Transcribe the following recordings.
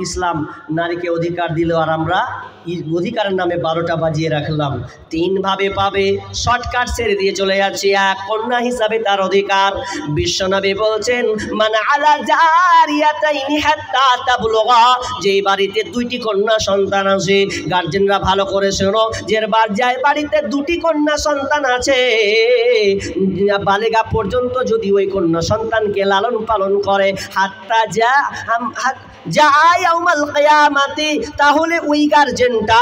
ইসলাম নারীকে অধিকার দিল, আর আমরা অধিকারের নামে 12টা বাজিয়ে রাখলাম। 3 ভাবে পাবে, শর্টকাট ছেড়ে দিয়ে চলে যাচ্ছে। এক, কন্যা হিসাবে তার অধিকার। বিশ্বনবী বলছেন, মান আলা জারিয়াতাইনি হাত্তা তাবলুগা, যেই বাড়িতে 2টি কন্যা সন্তান আছে, গার্জেনরা ভালো করে শোনো, যে বাড়িতে 2টি কন্যা সন্তান আছে, বালেগা পর্যন্ত যদি ওই কন্যা সন্তানকে লালন পালন করে, হাত্তা ইয়াউমাল কিয়ামাতি, তাহলে ওই গার্জেনটা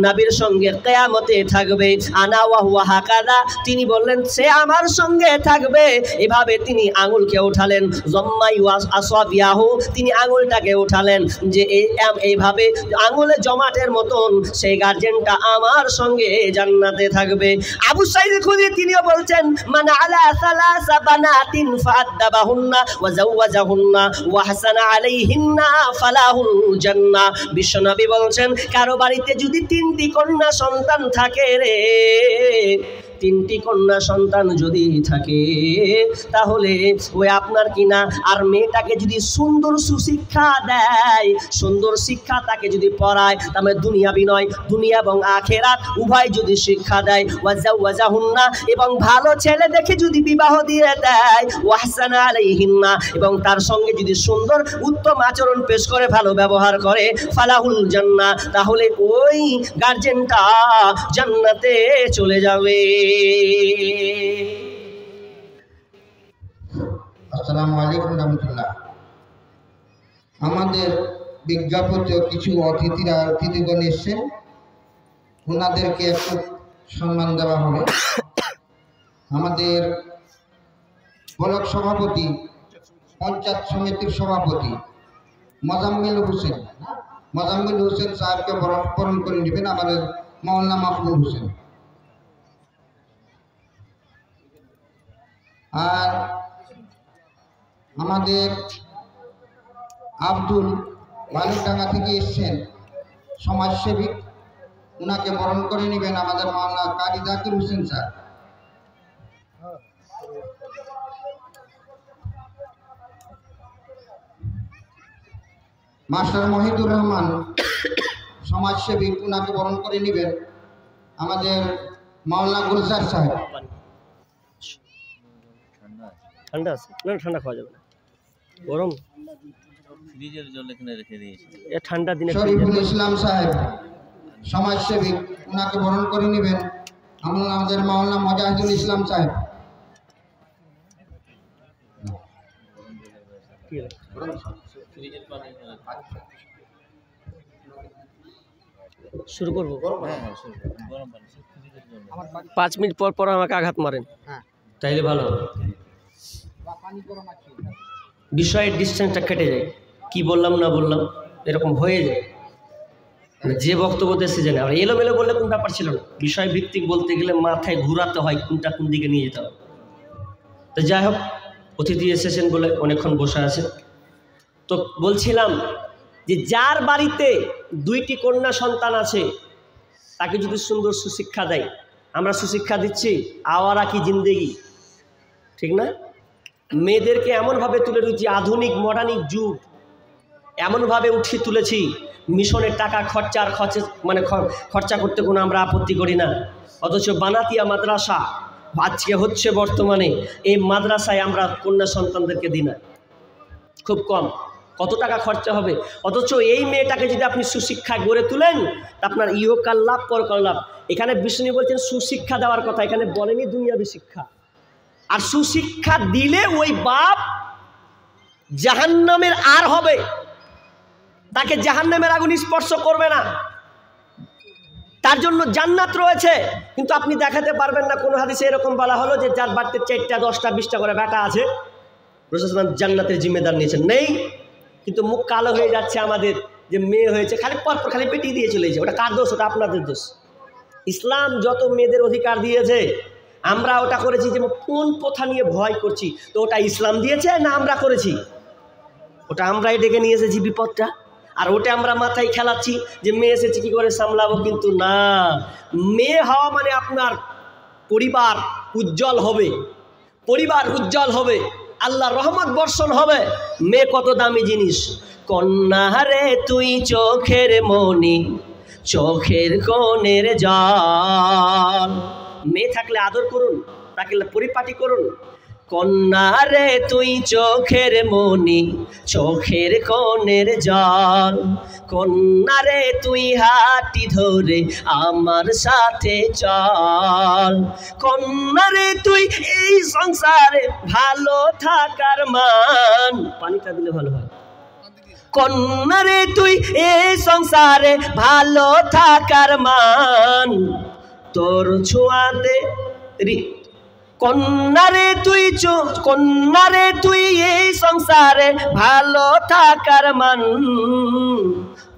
নবীর সঙ্গে কিয়ামতে থাকবে। আনা ওয়া হুয়া হাকাদা, তিনি বললেন সে আমার সঙ্গে থাকবে। এভাবে তিনি আঙুলকে উঠালেন, জম্মাই আসাবিয়াহু, তিনি আঙুলটাকে উঠালেন, যে এইভাবে আঙুলে জমাটের মতন সেই গার্জেনটা আমার সঙ্গে জান্নাতে থাকবে। আবু সাঈদ খুদরি তিনিও বলছেন, মান আলা সালাসা বানাতিন ফাআদাবাহুন্না ওয়া যাওয়াজাহুন্না ওয়া হাসানা আলাইহিন্না ফালাহুল জান্নাহ। বিশ্বনবী বলছেন, কারো বাড়িতে যদি 3টি কন্যা সন্তান থাকে রে, 3টি কন্যা সন্তান যদি থাকে, তাহলে ওই আপনার কিনা আর মেয়েটাকে যদি সুন্দর সুশিক্ষা দেয়, সুন্দর শিক্ষা তাকে যদি পড়ায়, তাহলে দুনিয়া বিনয়, দুনিয়া এবং আখেরাত উভয় যদি শিক্ষা দেয়, ওয়াজাহুন্না, এবং ভালো ছেলে দেখে যদি বিবাহ দিয়ে দেয়, ওয়াহসানা আলাইহিন্না, এবং তার সঙ্গে যদি সুন্দর উত্তম আচরণ পেশ করে, ভালো ব্যবহার করে, ফালাহুল জান্নাহ, তাহলে ওই গার্জেনটা জান্নাতে চলে যাবে। আসসালামু আলাইকুম রহমতুল্লাহ। আমাদের বিজ্ঞাপনে কিছু অতিথিগণ এসেছেন, ওনাদেরকে একটু সম্মান দেওয়া হবে। আমাদের ব্লক সভাপতি, পঞ্চায়েত সমিতির সভাপতি মোজাম্মেল হোসেন সাহেবকে বরণ করে নেবেন, আমাদের মাওলানা মাহবুব হোসেন। আর আমাদের আব্দুল বালুরডাঙ্গা থেকে এসছেন সমাজসেবী, ওনাকে বরণ করে নেবেন আমাদের মাওলানা কারি জাকির হোসেন স্যার। মাস্টার মহিদুর রহমান সমাজসেবী, ওনাকে বরণ করে নেবেন আমাদের মাওলানা গুলজার সাহেব। ঠান্ডা আছে না? ঠান্ডা খাওয়া যাবে না, গরম ফ্রিজের জল এখানে রেখে দিয়েছি। এ ঠান্ডা দিনে। শরীফুল ইসলাম সাহেব সমাজসেবী, ওনাকে বরণ করে নেবেন আমাদের মাওলানা মুজাহিদুল ইসলাম সাহেব। শুরু করবো? 5 মিনিট পর পর আমাকে আঘাত মারেন, তাইলে ভালো হবে। বিষয়ের ডিস্টেন্সটা কেটে যায়, কি বললাম না বললাম এরকম হয়ে যায়, যে বক্তব্য দেশে জানে। আর এলোমেলো বললে কোন ব্যাপার ছিল না, বিষয় ভিত্তিক বলতে গেলে মাথায় ঘুরাতে হয়, কোনটা কোন দিকে নিয়ে যেতে হবে। তো যাই হোক, অতিথি এসেছেন বলে অনেকক্ষণ বসে আছে। তো বলছিলাম যে যার বাড়িতে 2টি কন্যা সন্তান আছে, তাকে যদি সুন্দর সুশিক্ষা দেয়, আমরা সুশিক্ষা দিচ্ছি, আওয়ারা কি জিন্দেগি, ঠিক না? মেয়েদেরকে এমনভাবে তুলে দিচ্ছি, আধুনিক মডার্নিক যুগ, এমনভাবে উঠিয়ে তুলেছি, মিশনের টাকা খরচা করতে কোনো আমরা আপত্তি করি না। অথচ বানাতিয়া মাদ্রাসা আজকে হচ্ছে বর্তমানে, এই মাদ্রাসায় আমরা কন্যা সন্তানদেরকে দিই না, খুব কম। কত টাকা খরচা হবে? অথচ এই মেয়েটাকে যদি আপনি সুশিক্ষায় গড়ে তুলেন, আপনার ইহকাল লাভ পরকাল লাভ। এখানে বিষ্ণু বলছেন সুশিক্ষা দেওয়ার কথা, এখানে বলেনি দুনিয়াবী শিক্ষা। আর সুশিক্ষা দিলে ওই বাপ জাহান্নামের আর হবে, তাকে জাহান্নামের আগুন স্পর্শ করবে না, তার জন্য জান্নাত রয়েছে। কিন্তু আপনি দেখাতে পারবেন না, কোনো হাদিসে এরকম বলা হলো যে যার বাড়িতে 4টা 10টা 20টা করে বেটা আছে, রাসূল সাল্লাল্লাহু আলাইহি ওয়াসাল্লাম জান্নাতের জিম্মেদার নিয়েছেন, নেই। কিন্তু মুখ কালো হয়ে যাচ্ছে আমাদের, যে মেয়ে হয়েছে খালি পরপর খালি পেটিয়ে দিয়ে চলেছে। ওটা কার দোষ? ওটা আপনাদের দোষ। ইসলাম যত মেয়েদের অধিকার দিয়েছে, আমরা ওটা করেছি যে কোন প্রথা নিয়ে ভয় করছি, তো ওটা ইসলাম দিয়েছে না আমরা করেছি? ওটা আমরাই ডেকে নিয়ে এসেছি বিপদটা, আর ওটা আমরা মাথায় খেলাচ্ছি যে মেয়ে এসেছে কী করে সামলাবো। কিন্তু না, মেয়ে হওয়া মানে আপনার পরিবার উজ্জ্বল হবে, পরিবার উজ্জ্বল হবে, আল্লাহর রহমত বর্ষণ হবে। মেয়ে কত দামি জিনিস, কন্যা রে তুই চোখের মনি, চোখের কোণের জল। মেয়ে থাকলে আদর করুন, তাকে পরিপাটি করুন। কন্যা রে তুই চোখের মনি, চোখের কোণের জল। কন্যা রে তুই হাঁটি ধরে আমার সাথে চল। কন্যা রে তুই এই সংসারে ভালো থাকার মান। পানিটা দিলে ভালো হয়। কন্যা রে তুই এই সংসারে ভালো থাকার মান, তোর ছোঁয়াতে কন্যা রে তুই কন্যা রে তুই এই সংসারে ভালো থাকার মান,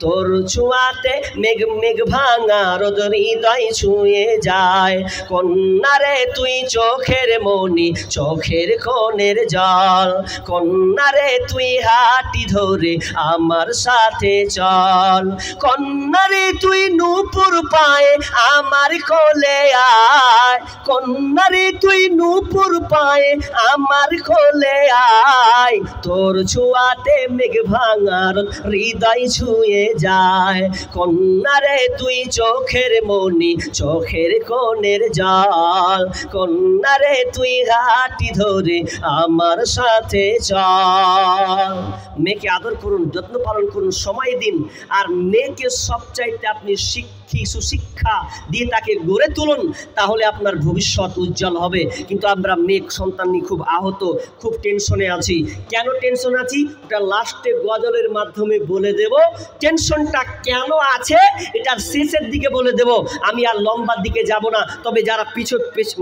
তোর ছোঁয়াতে মেঘ মেঘ ভাঙা রোদ হৃদয় ছুঁয়ে যায়। কন্যা রে তুই চোখের মনি, চোখের কোণের জল। কন্যা রে তুই হাঁটি ধরে আমার সাথে চল। কন্যা রে তুই নূপুর পায়ে আমার কোলে আয়। কন্যা রে তুই নূপুর পায়ে আমার কোলে আয়, তোর ছোঁয়াতে মেঘ ভাঙার হৃদয় ছুঁয়ে যায়। কন্যা রে তুই চোখের মনি, চোখের কোণের জল। কন্যা রে তুই হাঁটি ধরে আমার সাথে চল। মেয়েকে আদর করুন, যত্ন পালন করুন, সময় দিন। আর মেয়েকে সবচাইতে আপনি সুশিক্ষা দিয়ে তাকে গড়ে তুলুন, তাহলে আপনার ভবিষ্যৎ উজ্জ্বল হবে। কিন্তু আমরা মেয়ে সন্তান নিয়ে খুব আহত, খুব টেনশনে আছি। কেন টেনশন আছি ওটা লাস্টে গজলের মাধ্যমে বলে দেব। টেনশনটা কেন আছে এটার শেষের দিকে বলে দেব। আমি আর লম্বার দিকে যাব না। তবে যারা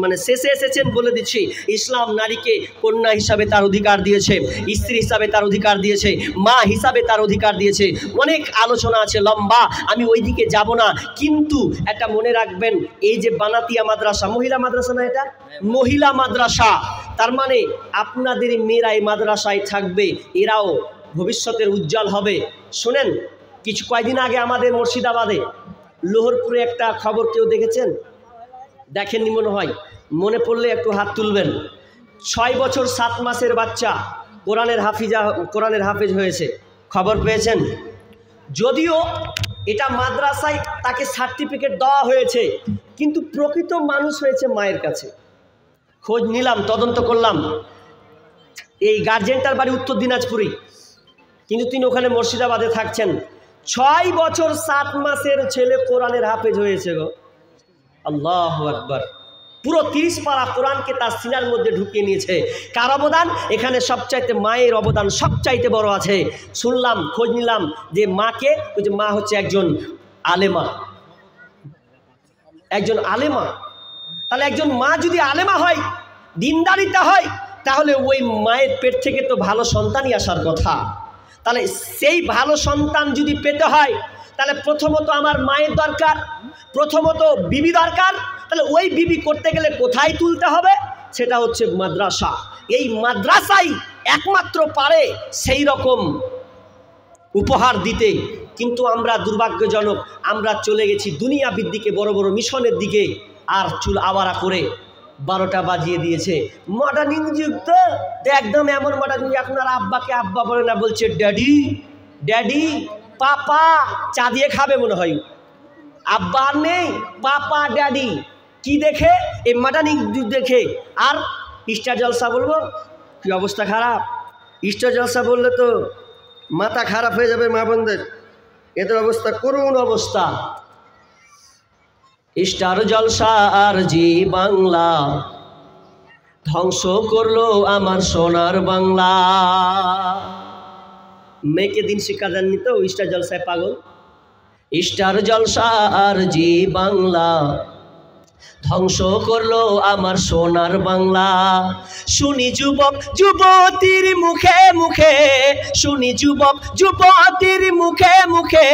মানে শেষে এসেছেন বলে দিচ্ছি, ইসলাম নারীকে কন্যা হিসাবে তার অধিকার দিয়েছে, স্ত্রী হিসাবে তার অধিকার দিয়েছে, মা হিসাবে তার অধিকার দিয়েছে। অনেক আলোচনা আছে লম্বা, আমি ওই দিকে যাব না। কিন্তু একটা মনে রাখবেন, এই যে বানাতিয়া মাদ্রাসা, মহিলা মাদ্রাসা না, এটা মহিলা মাদ্রাসা। তার মানে আপনাদের মেয়েরা এই মাদ্রাসায় থাকবে, এরাও ভবিষ্যতের উজ্জ্বল হবে। শোনেন, কয়েকদিন আগে আমাদের মুর্শিদাবাদে লোহরপুরে একটা খবর কেউ দেখেছেন? দেখেননি মনে হয়, মনে পড়লে একটু হাত তুলবেন। 6 বছর 7 মাসের বাচ্চা কোরআনের হাফেজ হয়েছে, খবর পেয়েছেন? যদিও এটা মাদ্রাসায় তাকে সার্টিফিকেট দেওয়া হয়েছে, কিন্তু প্রকৃত মানুষ হয়েছে মায়ের কাছে। খোঁজ নিলাম, তদন্ত করলাম। এই গার্জেনটার বাড়ি উত্তর দিনাজপুরেই, কিন্তু তিনি ওখানে মুর্শিদাবাদে থাকছেন। 6 বছর 7 মাসের ছেলে কোরআনের হাফেজ হয়েছে গো। আল্লাহু আকবার। পুরো 30 পারা কোরআনকে তার সিনার মধ্যে ঢুকিয়ে নিয়েছে। কার অবদান? এখানে সবচাইতে মায়ের অবদান সবচাইতে বড় আছে। শুনলাম, খোঁজ নিলাম যে মাকে, ওই যে মা হচ্ছে একজন আলেমা, একজন আলেমা। তাহলে একজন মা যদি আলেমা হয়, দিনদারিতা হয়, তাহলে ওই মায়ের পেট থেকে তো ভালো সন্তানই আসার কথা। তাহলে সেই ভালো সন্তান যদি পেতে হয়, তাহলে প্রথমত আমার মায়ের দরকার, প্রথমত বিবি দরকার। তাহলে ওই বিবি করতে গেলে কোথায় তুলতে হবে? সেটা হচ্ছে মাদ্রাসা। এই মাদ্রাসাই একমাত্র পারে সেই রকম উপহার দিতে। কিন্তু আমরা দুর্ভাগ্যজনক, আমরা চলে গেছি দুনিয়াবির দিকে, বড় বড় মিশনের দিকে, আর চুল আওয়ারা করে 12টা বাজিয়ে দিয়েছে। মডার্নিং যুগ তো একদম এমন মডার্নিং, আপনার আব্বাকে আব্বা বলে না, বলছে ড্যাডি ড্যাডি, পাপা। চা দিয়ে খাবে মনে হয়, আব্বা আর নেই, পাপা ড্যাডি। কি দেখে? এই মডার্নিং যুগ দেখে। আর স্টার জলসা বলবো, কি অবস্থা খারাপ। স্টার জলসা বললে তো মাথা খারাপ হয়ে যাবে মা বোনদের, এদের অবস্থা করুণ অবস্থা। স্টার জলসা আর জি বাংলা ধ্বংস করলো আমার সোনার বাংলা। মেয়েকে দিন শিক্ষা দেননি তো, স্টার জলসায় পাগল। স্টার জলসা আর জি বাংলা ধ্বংস করলো আমার সোনার বাংলা। শুনি যুবক যুবতীর মুখে মুখে, শুনি যুবক যুবতীর মুখে মুখে,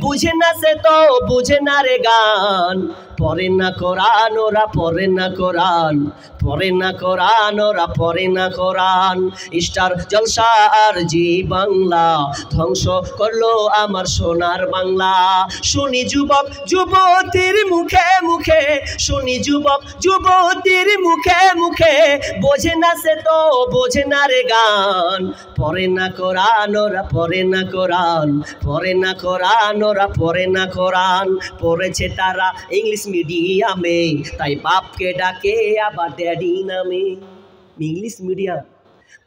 বুঝে না সে তো বুঝে না রে গান। পড়ে না কোরআন, ওরা পড়ে না কোরআন, পড়ে না কোরআন, ওরা পড়ে না কোরআন। স্টার জলসা আর জি বাংলা ধ্বংস করলো আমার সোনার বাংলা। শুনি যুবক যুবতীর মুখে মুখে, শুনি যুবক যুবতীর মুখে মুখে, বোঝে না সে তো বোঝে না রে গান। পড়ে না কোরআন, ওরা পড়ে না কোরআন, পড়ে না কোরআন, ওরা পড়ে না কোরআন। পড়েছে তারা ইংলিশ মিডিয়ামে, তাই বাপকে ডাকে আবার ড্যাডি নামে। ইংলিশ মিডিয়াম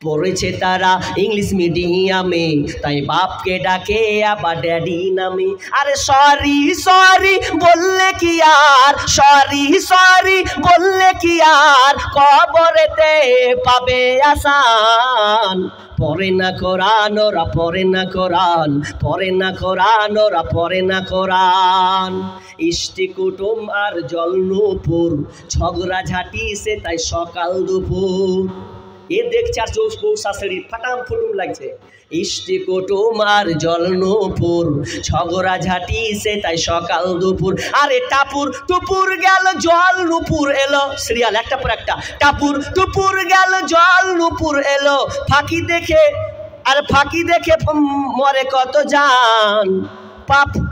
পড়েছে তারা ইংলিশ মিডিয়ামে, তাই বাপকে ডাকে আবার ড্যাডি নামে। আরে সরি সরি বললে কি আর, সরি সরি বললে কি আর, কবরেতে পাবে আসান। পড়ে না কোরআন, ওরা পড়ে না কোরআন, পড়ে না কোরআন, ওরা পড়ে না কোরআন। ইষ্টি কুটুম আর জল নূপুর, ঝগড়া ঝাঁটি সে তাই সকাল দুপুর। এ দেখছে আর বউ শাশুড়ি ফাটাম ফুটুম লাগছে। ইষ্টি কুটুম আর জল নূপুর, ঝগড়া ঝাঁটি সে তাই সকাল দুপুর। আরে টাপুর টুপুর গেল জল নূপুর এলো, সিরিয়াল একটা পর একটা। টাপুর টুপুর গেল জল নূপুর এলো, ফাঁকি দেখে আর ফাঁকি দেখে মরে কত জান।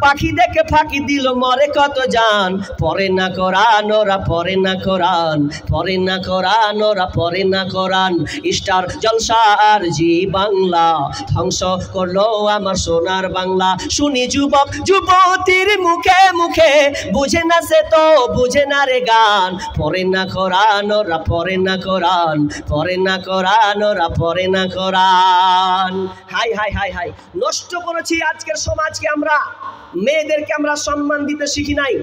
পাখি দেখে ফাঁকি দিল মরে কত জান। পড়ে না কোরআন, ওরা পড়ে না কোরআন, পড়ে না কোরআন, ওরা পড়ে না কোরআন। স্টার জলসা আর জি বাংলা ধ্বংস করলো আমার সোনার বাংলা। শুনি যুবক যুবতীর মুখে মুখে, বুঝে না সে তো বুঝে না রে গান। পড়ে না কোরআন, ওরা পড়ে না কোরআন, পড়ে না কোরআন, ওরা পড়ে না কোরআন। হাই হাই হাই হাই, নষ্ট করেছি আজকের সমাজকে আমরা। মেয়েদেরকে আমরা সম্মান দিতে শিখি নাই।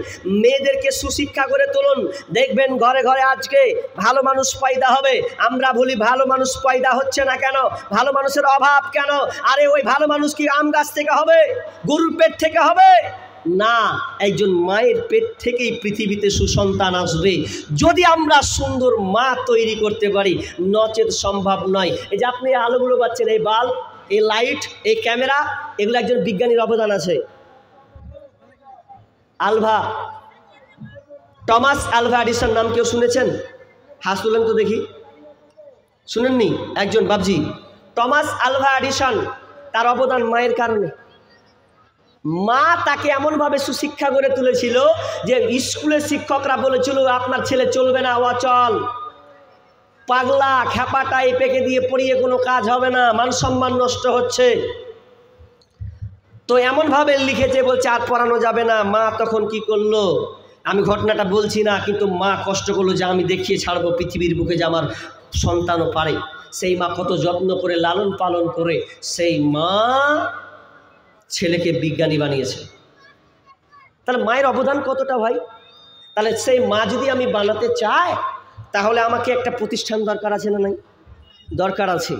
মেয়েদেরকে সুশিক্ষা করে তুলুন, দেখবেন ঘরে ঘরে আজকে ভালো মানুষ পয়দা হবে। আমরা বলি ভালো মানুষ পয়দা হচ্ছে না কেন, ভালো মানুষের অভাব কেন? আরে ওই ভালো মানুষ কি আম গাছ থেকে হবে, গরুর পেট থেকে হবে? না, একজন মায়ের পেট থেকেই পৃথিবীতে সুসন্তান আসবে, যদি আমরা সুন্দর মা তৈরি করতে পারি, নচেত সম্ভব নয়। এই যে আপনি আলোগুলো পাচ্ছেন, এই বাল্ব, এই লাইট, এই ক্যামেরা, এগুলো একজন বিজ্ঞানীর অবদান আছে। আলভা, টমাস আলভা এডিসন নাম কেউ শুনেছেন? হাত তুলেন তো দেখি। শুনেননি? একজন বাবজি টমাস আলভা এডিসন, তার অবদান মায়ের কারণে। মা তাকে এমনভাবে সুশিক্ষা করে তুলেছিল যে স্কুলের শিক্ষকরা বলেছিল আপনার ছেলে চলবে না, অচল, পাগলা, খ্যাপাটা এই পেকে দিয়ে পড়িয়ে কোনো কাজ হবে না, মান সম্মান নষ্ট হচ্ছে। তো এমনভাবে লিখেছে, বলছে আর পড়ানো যাবে না। মা তখন কি করলো, আমি ঘটনাটা বলছি না, কিন্তু মা কষ্ট করলো যে আমি দেখিয়ে ছাড়বো পৃথিবীর বুকে যে আমার সন্তানও পারে। সেই মা কত যত্ন করে লালন পালন করে সেই মা ছেলেকে বিজ্ঞানী বানিয়েছে। তাহলে মায়ের অবদান কতটা ভাই? তাহলে সেই মা যদি আমি বানাতে চাই, তাহলে আমাকে একটা প্রতিষ্ঠান দরকার আছে না? নাই, দরকার আছে।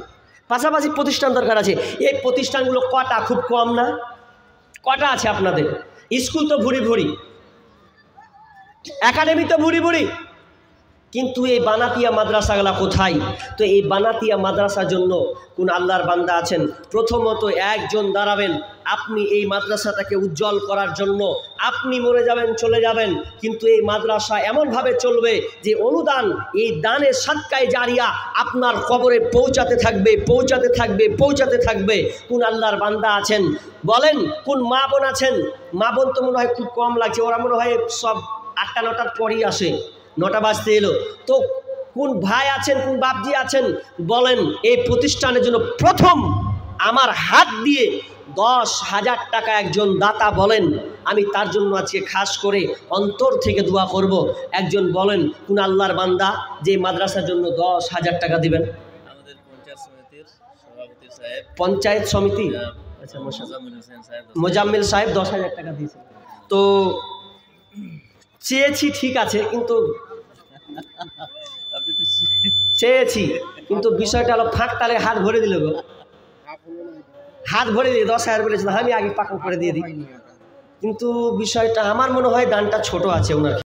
পাশাপাশি প্রতিষ্ঠান দরকার আছে। এই প্রতিষ্ঠানগুলো কটা? খুব কম না? কটা আছে আপনাদের? স্কুল তো ভুরি ভুরি, একাডেমি তো ভুরি ভুরি, কিন্তু এই বানাতিয়া মাদ্রাসাগুলা কোথায়? তো এই বানাতিয়া মাদ্রাসার জন্য কোন আল্লাহর বান্দা আছেন? প্রথমত একজন দাঁড়াবেন, আপনি এই মাদ্রাসাটাকে উজ্জ্বল করার জন্য। আপনি মরে যাবেন, চলে যাবেন, কিন্তু এই মাদ্রাসা এমনভাবে চলবে যে অনুদান, এই দানের সাদকায়ে জারিয়া আপনার কবরে পৌঁছাতে থাকবে, পৌঁছাতে থাকবে, পৌঁছাতে থাকবে। কোন আল্লাহর বান্দা আছেন বলেন? কোন মা বোন আছেন? মা বোন তো মনে হয় খুব কম লাগছে, ওরা মনে হয় সব 8টা 9টার পরই আসে, 9টা বাজতে এলো। তো কোন ভাই আছেন, কোন বাপজি আছেন বলেন? এই প্রতিষ্ঠানের জন্য প্রথম আমার হাত দিয়ে 10,000 টাকা একজন দাতা বলেন, আমি তার জন্য আজকে খাস করে অন্তর থেকে দোয়া করব। একজন বলেন কোন আল্লাহর বান্দা যে মাদ্রাসার জন্য 10,000 টাকা দিবেন? আমাদের পঞ্চায়েত সমিতির সভাপতি সাহেব, পঞ্চায়েত সমিতি, আচ্ছা, মোজাম্মেল সাহেব 10,000 টাকা দিয়েছেন। তো চেয়েছি ঠিক আছে, কিন্তু চেয়েছি, কিন্তু বিষয়টা হলো ফাঁক তালে হাত ভরে দিল গো, হাত ভরে দিয়ে 10,000 বলেছিল, আমি আগে পাকা করে দিয়ে দিই। কিন্তু বিষয়টা আমার মনে হয় দানটা ছোট আছে ওনার।